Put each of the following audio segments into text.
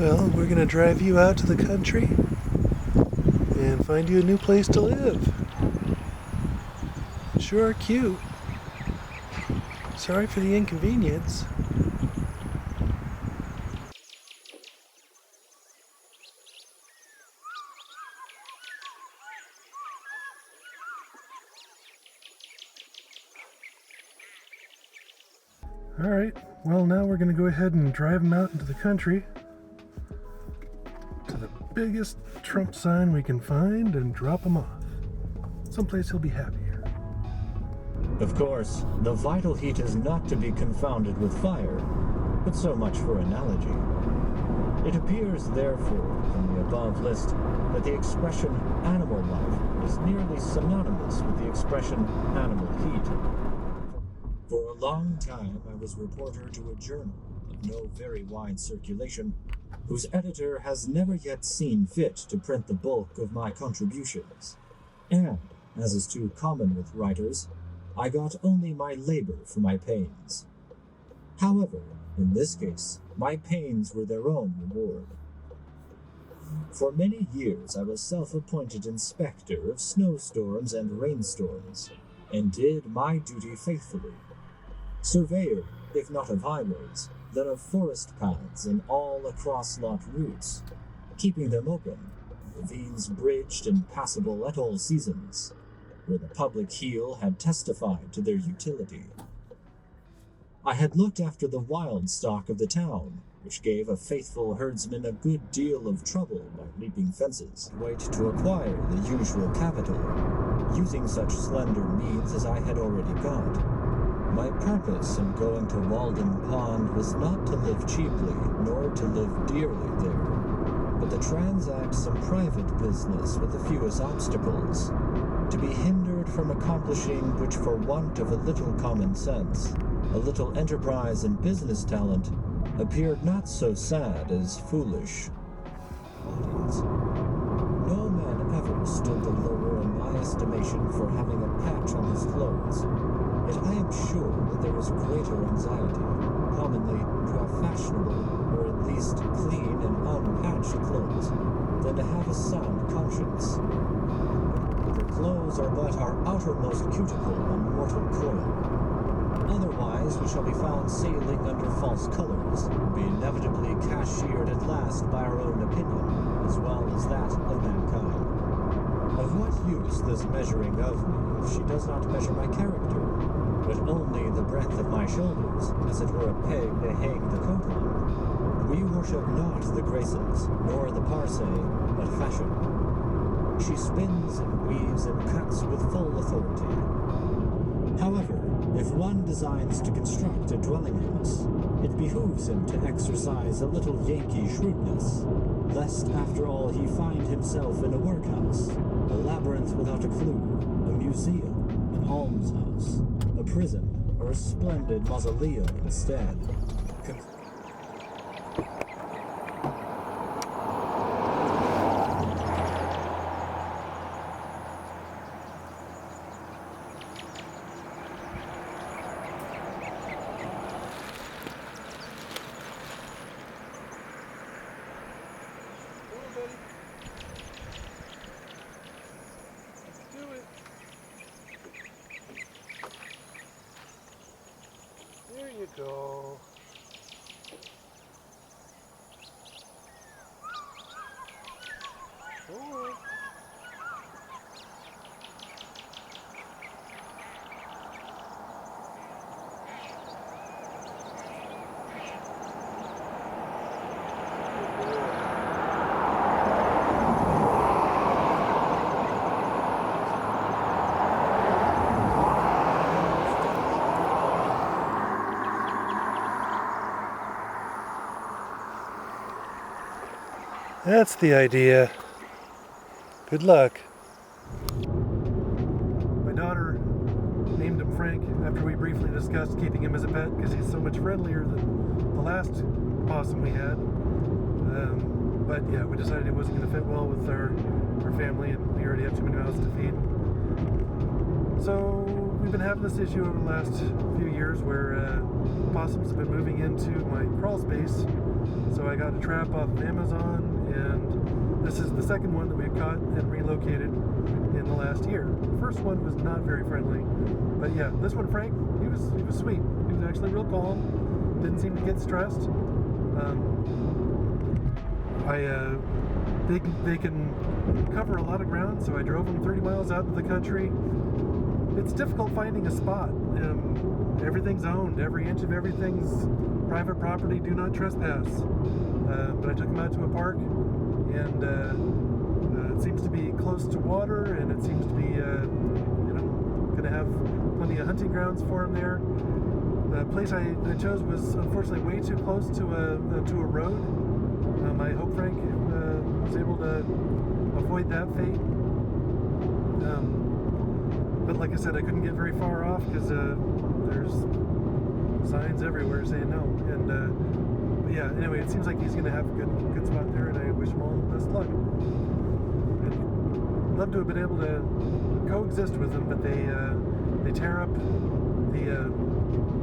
Well, we're going to drive you out to the country and find you a new place to live. Sure are cute. Sorry for the inconvenience. Alright, well now we're going to go ahead and drive him out into the country to the biggest Trump sign we can find and drop him off. Someplace he'll be happier. Of course, the vital heat is not to be confounded with fire, but so much for analogy. It appears, therefore, from the above list, that the expression animal life is nearly synonymous with the expression animal heat. For a long time, I was reporter to a journal of no very wide circulation, whose editor has never yet seen fit to print the bulk of my contributions. And, as is too common with writers, I got only my labor for my pains. However, in this case, my pains were their own reward. For many years I was self-appointed inspector of snowstorms and rainstorms, and did my duty faithfully. Surveyor, if not of highways, then of forest paths and all across-lot routes, keeping them open, ravines bridged and passable at all seasons, where the public heel had testified to their utility. I had looked after the wild stock of the town, which gave a faithful herdsman a good deal of trouble by leaping fences, wait to acquire the usual capital, using such slender means as I had already got. My purpose in going to Walden Pond was not to live cheaply, nor to live dearly there, but to transact some private business with the fewest obstacles, to be hindered from accomplishing which for want of a little common sense, a little enterprise and business talent, appeared not so sad as foolish. No man ever stood the lower in my estimation for having a patch on his clothes, yet I am sure that there is greater anxiety, commonly to have fashionable, or at least clean and unpatched clothes, than to have a sound conscience. For clothes are but our outermost cuticle on mortal coil. Otherwise we shall be found sailing under false colors, and be inevitably cashiered at last by our own opinion, as well as that of mankind. Of what use this measuring of me, if she does not measure my character, but only the breadth of my shoulders, as it were a peg to hang the coat on? We worship not the graces, nor the parse, but fashion. She spins and weaves and cuts with full authority. However, if one designs to construct a dwelling house, it behooves him to exercise a little Yankee shrewdness, lest after all he find himself in a workhouse, a labyrinth without a clue, a museum, an almshouse, a prison, or a splendid mausoleum instead. There you go. Forward. That's the idea. Good luck. My daughter named him Frank after we briefly discussed keeping him as a pet because he's so much friendlier than the last possum we had. But yeah, we decided it wasn't going to fit well with our family, and we already have too many mouths to feed. So we've been having this issue over the last few years where possums have been moving into my crawl space. So I got a trap off of Amazon, and this is the second one that we've caught and relocated in the last year. The first one was not very friendly, but yeah, this one, Frank, he was sweet. He was actually real calm. Didn't seem to get stressed. They can cover a lot of ground, so I drove them 30 miles out into the country. It's difficult finding a spot. Everything's owned. Every inch of everything's private property. Do not trespass. But I took them out to a park, and it seems to be close to water, and it seems to be, going to have plenty of hunting grounds for them there. The place I chose was unfortunately way too close to a road. I hope Frank was able to avoid that fate. But like I said, I couldn't get very far off because there's signs everywhere saying no. And but yeah, anyway, it seems like he's going to have a good spot there, and I wish him all the best luck. I'd love to have been able to coexist with them, but they tear up the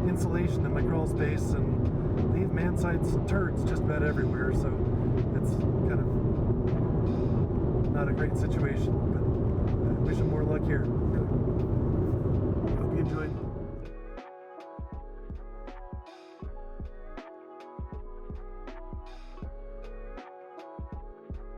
insulation in my crawl space and leave man-sized turds just about everywhere, so it's kind of not a great situation, but I wish him more luck here.